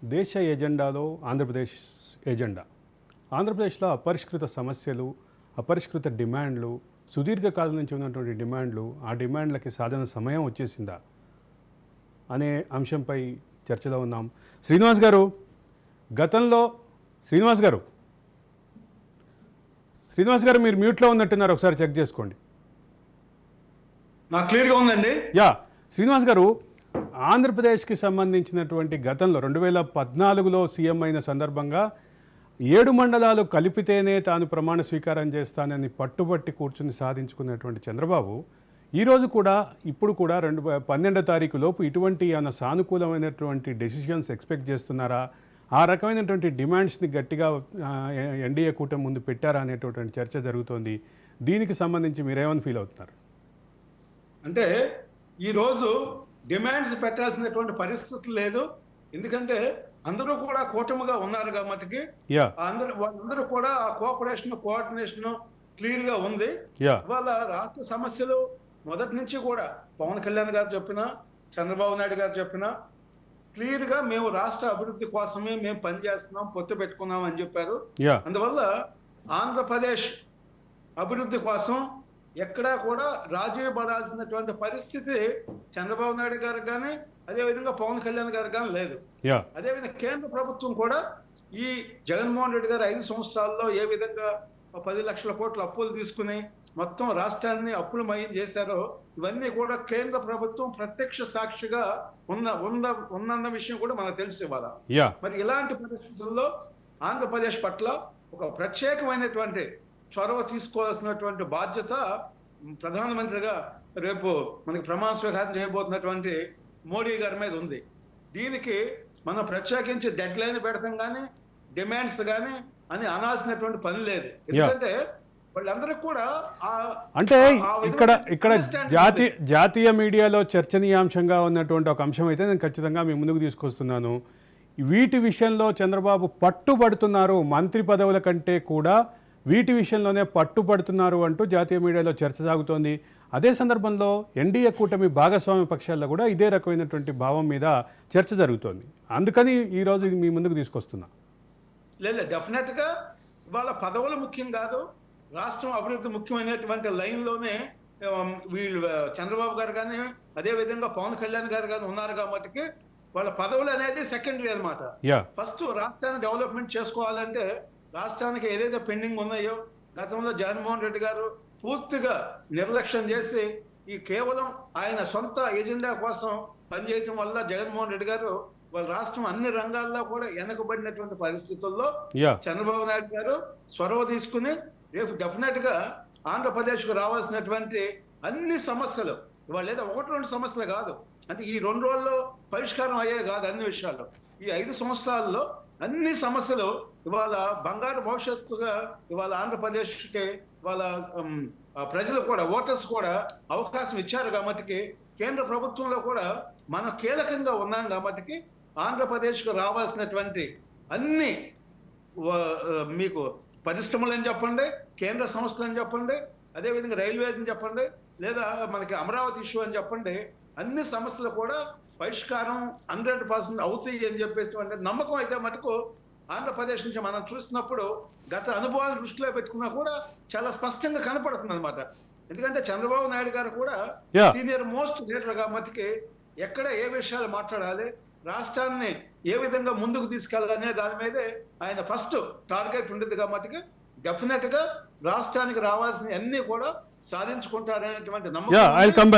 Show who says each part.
Speaker 1: దేశ ఎజెండాలో ఆంధ్రప్రదేశ్ ఎజెండా. ఆంధ్రప్రదేశ్లో అపరిష్కృత సమస్యలు, అపరిష్కృత డిమాండ్లు, సుదీర్ఘకాలం నుంచి ఉన్నటువంటి డిమాండ్లు, ఆ డిమాండ్లకి సాధన సమయం వచ్చేసిందా అనే అంశంపై చర్చలో ఉన్నాం. శ్రీనివాస్ గారు, గతంలో శ్రీనివాస్ గారు మీరు మ్యూట్లో ఉన్నట్టున్నారు, ఒకసారి చెక్ చేసుకోండి.
Speaker 2: నాకు క్లియర్గా ఉందండి.
Speaker 1: యా, శ్రీనివాస్ గారు, ఆంధ్రప్రదేశ్కి సంబంధించినటువంటి గతంలో 2014లో సీఎం అయిన సందర్భంగా 7 మండలాలు కలిపితేనే తాను ప్రమాణ స్వీకారం చేస్తానని పట్టుబట్టి కూర్చుని సాధించుకున్నటువంటి చంద్రబాబు ఈరోజు కూడా, ఇప్పుడు కూడా 12వ తారీఖు లోపు ఇటువంటి ఏమైనా సానుకూలమైనటువంటి డెసిషన్స్ ఎక్స్పెక్ట్ చేస్తున్నారా? ఆ రకమైనటువంటి డిమాండ్స్ని గట్టిగా ఎన్డీఏ కూటమి ముందు పెట్టారా అనేటటువంటి చర్చ జరుగుతోంది. దీనికి సంబంధించి మీరేమని ఫీల్ అవుతున్నారు?
Speaker 2: అంటే ఈరోజు డిమాండ్స్ పెట్టాల్సినటువంటి పరిస్థితి లేదు. ఎందుకంటే అందరూ కూడా కూటమిగా ఉన్నారు కాబట్టి వాళ్ళందరూ కూడా ఆ కోఆర్డినేషన్ క్లియర్ గా ఉంది. వాళ్ళ రాష్ట్ర సమస్యలు మొదటి నుంచి కూడా పవన్ కళ్యాణ్ గారు చెప్పినా, చంద్రబాబు నాయుడు గారు చెప్పినా క్లియర్ గా మేము రాష్ట్ర అభివృద్ధి కోసమే మేము పనిచేస్తున్నాం, పొత్తు పెట్టుకున్నాం అని చెప్పారు. అందువల్ల ఆంధ్రప్రదేశ్ అభివృద్ధి కోసం ఎక్కడా కూడా రాజీ పడాల్సినటువంటి పరిస్థితి చంద్రబాబు నాయుడు గారికి కానీ, అదేవిధంగా పవన్ కళ్యాణ్ గారికి కానీ లేదు. అదేవిధంగా కేంద్ర ప్రభుత్వం కూడా ఈ జగన్మోహన్ రెడ్డి గారు 5 సంవత్సరాల్లో ఏ విధంగా 10 లక్షల కోట్ల అప్పులు తీసుకుని మొత్తం రాష్ట్రాన్ని అప్పులమయం చేశారో, ఇవన్నీ కూడా కేంద్ర ప్రభుత్వం ప్రత్యక్ష సాక్షిగా ఉన్న విషయం కూడా మనకు తెలుసు ఇవాళ. మరి ఇలాంటి పరిస్థితుల్లో ఆంధ్రప్రదేశ్ పట్ల ఒక ప్రత్యేకమైనటువంటి చొరవ తీసుకోవాల్సినటువంటి బాధ్యత ప్రధానమంత్రిగా రేపు మనకి ప్రమాణ స్వీకారం చేయబోతున్నటువంటి మోడీ గారి మీద ఉంది. దీనికి మనం ప్రత్యేకించి డెడ్ లైన్ పెడతాం కానీ, డిమాండ్స్ కానీ అని అనాల్సినటువంటి పని లేదు. ఎందుకంటే వాళ్ళందరికీ కూడా
Speaker 1: అంటే ఇక్కడ జాతీయ మీడియాలో చర్చనీయాంశంగా ఉన్నటువంటి ఒక అంశం అయితే నేను ఖచ్చితంగా మీ ముందుకు తీసుకొస్తున్నాను. వీటి విషయంలో చంద్రబాబు పట్టుబడుతున్నారు, మంత్రి పదవుల కంటే కూడా వీటి విషయంలోనే పట్టుబడుతున్నారు అంటూ జాతీయ మీడియాలో చర్చ సాగుతోంది. అదే సందర్భంలో ఎన్డీఏ కూటమి భాగస్వామ్య పక్షాల్లో కూడా ఇదే రకమైనటువంటి భావం మీద చర్చ జరుగుతోంది. అందుకని ఈరోజు మీ ముందుకు తీసుకొస్తున్నా.
Speaker 2: లేదు, డెఫినెట్ గా వాళ్ళ పదవులు ముఖ్యం కాదు, రాష్ట్రం అభివృద్ధి ముఖ్యమైనటువంటి లైన్లోనే వీళ్ళు చంద్రబాబు గారు కానీ, అదే విధంగా పవన్ కళ్యాణ్ గారు కానీ ఉన్నారు కాబట్టి వాళ్ళ పదవులు అనేది సెకండరీ అనమాట. ఫస్ట్ రాష్ట్రాన్ని డెవలప్మెంట్ చేసుకోవాలంటే రాష్ట్రానికి ఏదైతే పెండింగ్ ఉన్నాయో గతంలో జగన్మోహన్ రెడ్డి గారు పూర్తిగా నిర్లక్ష్యం చేసి ఈ కేవలం ఆయన సొంత ఎజెండా కోసం పనిచేయటం వల్ల జగన్మోహన్ రెడ్డి గారు వాళ్ళ రాష్ట్రం అన్ని రంగాల్లో కూడా వెనకబడినటువంటి పరిస్థితుల్లో చంద్రబాబు నాయుడు గారు చొరవ తీసుకుని రేపు డెఫినెట్ గా ఆంధ్రప్రదేశ్ కు రావాల్సినటువంటి అన్ని సమస్యలు, ఇవాళ లేదా 1-2 సమస్యలు కాదు, అంటే ఈ 2 రోజుల్లో పరిష్కారం అయ్యే కాదు అన్ని విషయాలు. ఈ 5 సంవత్సరాల్లో అన్ని సమస్యలు ఇవాళ బంగారు భవిష్యత్తుగా ఇవాళ ఆంధ్రప్రదేశ్కి వాళ్ళ ప్రజలు కూడా, ఓటర్స్ కూడా అవకాశం ఇచ్చారు కాబట్టి కేంద్ర ప్రభుత్వంలో కూడా మనం కీలకంగా ఉన్నాం కాబట్టి ఆంధ్రప్రదేశ్కు రావాల్సినటువంటి అన్ని మీకు పరిశ్రమలు అని చెప్పండి, కేంద్ర సంస్థలు అని చెప్పండి, అదేవిధంగా రైల్వే అని చెప్పండి, లేదా మనకి అమరావతి ఇష్యూ అని చెప్పండి, అన్ని సమస్యలు కూడా పరిష్కారం 100% అవుతాయి అని చెప్పేసి నమ్మకం అయితే మటుకు ఆంధ్రప్రదేశ్ నుంచి మనం చూసినప్పుడు గత అనుభవాలను దృష్టిలో పెట్టుకున్నా కూడా చాలా స్పష్టంగా కనపడుతుంది అనమాట. ఎందుకంటే చంద్రబాబు నాయుడు గారు కూడా సీనియర్ మోస్ట్ లీడర్ కాబట్టి ఎక్కడ ఏ విషయాలు మాట్లాడాలి, రాష్ట్రాన్ని ఏ విధంగా ముందుకు తీసుకెళ్లాలనే దాని మీదే ఆయన ఫస్ట్ టార్గెట్ ఉండేది కాబట్టి డెఫినెట్ గా రాష్ట్రానికి రావాల్సిన అన్ని కూడా సాధించుకుంటారనేటువంటి నమ్మకం.